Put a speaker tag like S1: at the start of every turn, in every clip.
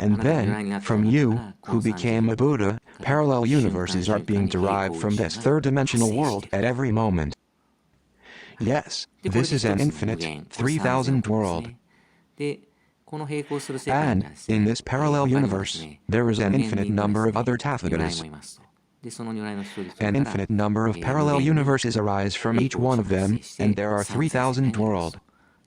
S1: And then, from you, who became a Buddha, parallel universes are being derived from this third-dimensional world at every moment. Yes, this is an infinite, 3,000 world. And, in this parallel universe, there is an infinite number of other Tathagatas. An infinite number of parallel universes arise from each one of them, and there are 3,000 world.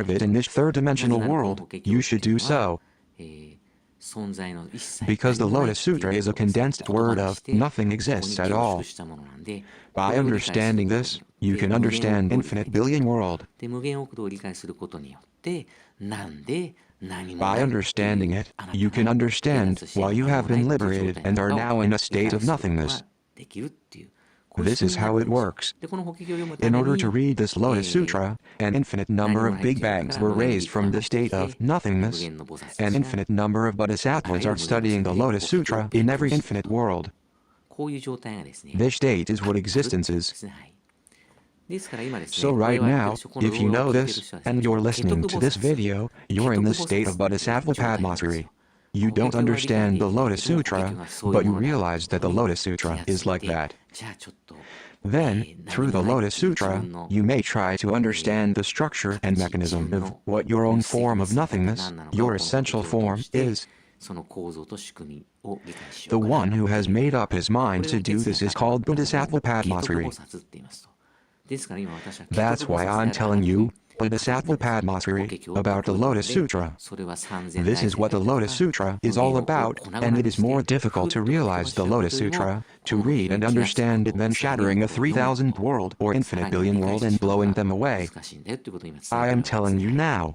S1: observe it in this third-dimensional world, you should do so. Because the Lotus Sutra is a condensed word of nothing exists at all. By understanding this, you can understand infinite billion world. By understanding it, you can understand why you have been liberated and are now in a state of nothingness. This is how it works. In order to read this Lotus Sutra, an infinite number of Big Bangs were raised from the state of nothingness. An infinite number of Bodhisattvas are studying the Lotus Sutra in every infinite world.
S2: こういう状態がですね、
S1: This state is what existence
S2: で
S1: is.
S2: すね。はい。ですから今ですね、
S1: So
S2: これ
S1: right
S2: をやってる
S1: now,
S2: 人、この
S1: if
S2: 動
S1: you
S2: 画を
S1: know
S2: 聞いてる
S1: this
S2: 人はですね、
S1: and you're
S2: ケト
S1: listening
S2: ク
S1: to
S2: 菩
S1: this
S2: 薩
S1: video,
S2: ケ
S1: you're
S2: ト
S1: in
S2: ク
S1: the
S2: 菩
S1: state
S2: 薩
S1: of
S2: っていう
S1: Bodhisattva
S2: 状態なんです
S1: Padmasri.
S2: よ。
S1: You
S2: 法華
S1: don't
S2: 経は理解
S1: understand
S2: で
S1: the
S2: きるけ
S1: Lotus
S2: ども、結
S1: Sutra,
S2: 局はそういう
S1: but you
S2: ものだ
S1: realize that
S2: と
S1: the
S2: いう
S1: Lotus
S2: 気
S1: Sutra
S2: がつ
S1: is
S2: い
S1: like
S2: て、
S1: that.
S2: じゃあちょっと
S1: Then,
S2: 何
S1: through
S2: も
S1: the
S2: ないっ
S1: Lotus
S2: ていう自
S1: Sutra,
S2: 分の
S1: you may try to understand the structure and
S2: 自
S1: mechanism
S2: 分
S1: of
S2: の
S1: what your
S2: 本
S1: own
S2: 質的
S1: form
S2: な
S1: of
S2: 姿が
S1: nothingness,
S2: 何なのか
S1: your
S2: をこの
S1: essential
S2: 仏像と
S1: form
S2: して
S1: is.
S2: その構造と仕組みを理解し
S1: The
S2: ようかな
S1: one
S2: と
S1: who
S2: いう
S1: has made up his
S2: こ
S1: mind
S2: れ
S1: to
S2: を
S1: do
S2: 決意
S1: this
S2: が
S1: is
S2: 固ま
S1: called
S2: ったのを
S1: Bodhisattva
S2: ケトク菩
S1: Padmasri.
S2: 薩って言いますと。ですから今私はケト
S1: That's
S2: ク菩
S1: why
S2: 薩で
S1: I'm
S2: あるは
S1: telling
S2: ず
S1: you
S2: 語って
S1: Bodhisattva
S2: ですね、法
S1: Padmasri
S2: 華経を
S1: about the
S2: 説くこと
S1: Lotus
S2: で、
S1: Sutra.
S2: それは三千
S1: This
S2: 大
S1: is
S2: 千
S1: what
S2: 代
S1: the
S2: と
S1: Lotus
S2: か
S1: Sutra
S2: こ
S1: is
S2: の
S1: all
S2: 芸をこう
S1: about,
S2: 粉々
S1: and
S2: に
S1: it is
S2: して
S1: more
S2: ふ
S1: difficult
S2: っ
S1: to
S2: と吹っ飛ば
S1: realize
S2: し
S1: the
S2: ちゃうこと
S1: Lotus
S2: よりも
S1: Sutra,
S2: こ
S1: to
S2: の
S1: read
S2: 芸
S1: and
S2: に気がつく
S1: understand
S2: こ
S1: it
S2: と
S1: than
S2: さらに
S1: shattering
S2: は
S1: a
S2: こう読む
S1: 3,000th
S2: こと
S1: world or
S2: さら
S1: infinite
S2: には理
S1: billion
S2: 解
S1: world
S2: し
S1: and
S2: ちゃうの
S1: blowing
S2: が
S1: them away.
S2: 難しいんだよっていうことを今伝え
S1: I
S2: てる
S1: am
S2: わけです
S1: telling you
S2: ね。
S1: now.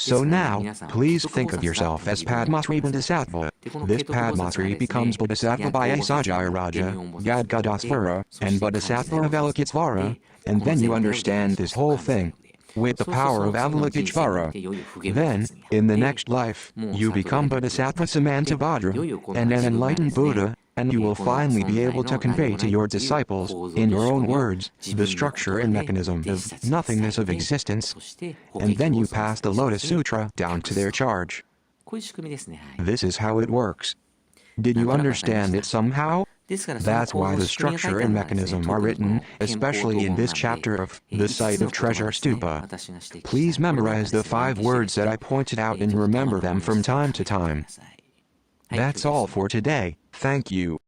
S2: で
S1: So
S2: すから
S1: now,
S2: 皆さん、ケ
S1: please
S2: トク
S1: think
S2: 菩
S1: of
S2: 薩だって
S1: yourself as
S2: 自分を思って
S1: Padmasri
S2: ください。
S1: Bodhisattva.
S2: で、この
S1: This
S2: ケトク菩薩が
S1: Padmasri
S2: ですね、
S1: becomes Bodhisattva
S2: 薬
S1: by
S2: 王菩薩に
S1: Asajaya
S2: なって、
S1: Raja,
S2: 妙音菩薩になって、
S1: Gadgadasvara,
S2: そ
S1: and
S2: して関西
S1: Bodhisattva
S2: 菩薩
S1: of
S2: になって、
S1: Avalokitesvara,
S2: こ
S1: and
S2: の
S1: then
S2: 全
S1: you
S2: 体を理解
S1: understand
S2: しま
S1: this
S2: すと
S1: whole
S2: 関西
S1: thing.
S2: なので、
S1: With the
S2: そうすると
S1: power of
S2: その人生におい
S1: Avalokitesvara.
S2: ていよいよ不言不
S1: Then,
S2: 絶にあ
S1: in the
S2: って、
S1: next life,
S2: もう
S1: you
S2: 悟り
S1: become
S2: が出てくるようにな
S1: Bodhisattva
S2: って、い
S1: Samantavajra,
S2: よいよ今度
S1: and
S2: は
S1: an
S2: 自分がで
S1: enlightened
S2: すね、
S1: Buddha, and you will
S2: この
S1: finally be
S2: 存在
S1: able to
S2: の何
S1: convey
S2: もな
S1: to
S2: い
S1: your
S2: っていう
S1: disciples,
S2: 構造
S1: in
S2: と
S1: your
S2: 仕
S1: own
S2: 組みを
S1: words,
S2: 自
S1: the
S2: 分の言
S1: structure
S2: 葉
S1: and
S2: で
S1: mechanism
S2: 弟
S1: of
S2: 子たちに伝
S1: nothingness
S2: え
S1: of
S2: て、
S1: existence,
S2: そして法華
S1: and
S2: 経
S1: then
S2: を
S1: you
S2: その
S1: pass
S2: 人
S1: the
S2: た
S1: Lotus
S2: ちに
S1: Sutra down
S2: 託
S1: to
S2: す
S1: their
S2: と。
S1: charge.
S2: こういう仕組みですね。はい。
S1: This is how it works. Did
S2: なん
S1: you
S2: となくわかりまし
S1: understand
S2: た。
S1: it somehow?
S2: ですからその
S1: That's
S2: 構
S1: why
S2: 造、
S1: the
S2: 仕組みが書い
S1: structure
S2: てある
S1: and
S2: のはですね、
S1: mechanism
S2: トー
S1: are
S2: クのこ
S1: written,
S2: の憲法
S1: especially
S2: 統
S1: in
S2: 合
S1: this
S2: なんで、
S1: chapter of
S2: 5
S1: the
S2: つ
S1: site
S2: の
S1: of
S2: 言葉
S1: treasure
S2: ですね、
S1: stupa.
S2: 私が指摘した
S1: Please
S2: この中
S1: memorize
S2: で
S1: the
S2: すね、暗
S1: 5
S2: 記して
S1: words
S2: み
S1: that I
S2: て、
S1: pointed out
S2: ちょっ
S1: and
S2: と頭
S1: remember
S2: の方
S1: them
S2: に
S1: from
S2: して考
S1: time
S2: え
S1: to
S2: てみてく
S1: time.
S2: ださい。はい、
S1: That's all for today. Thank you.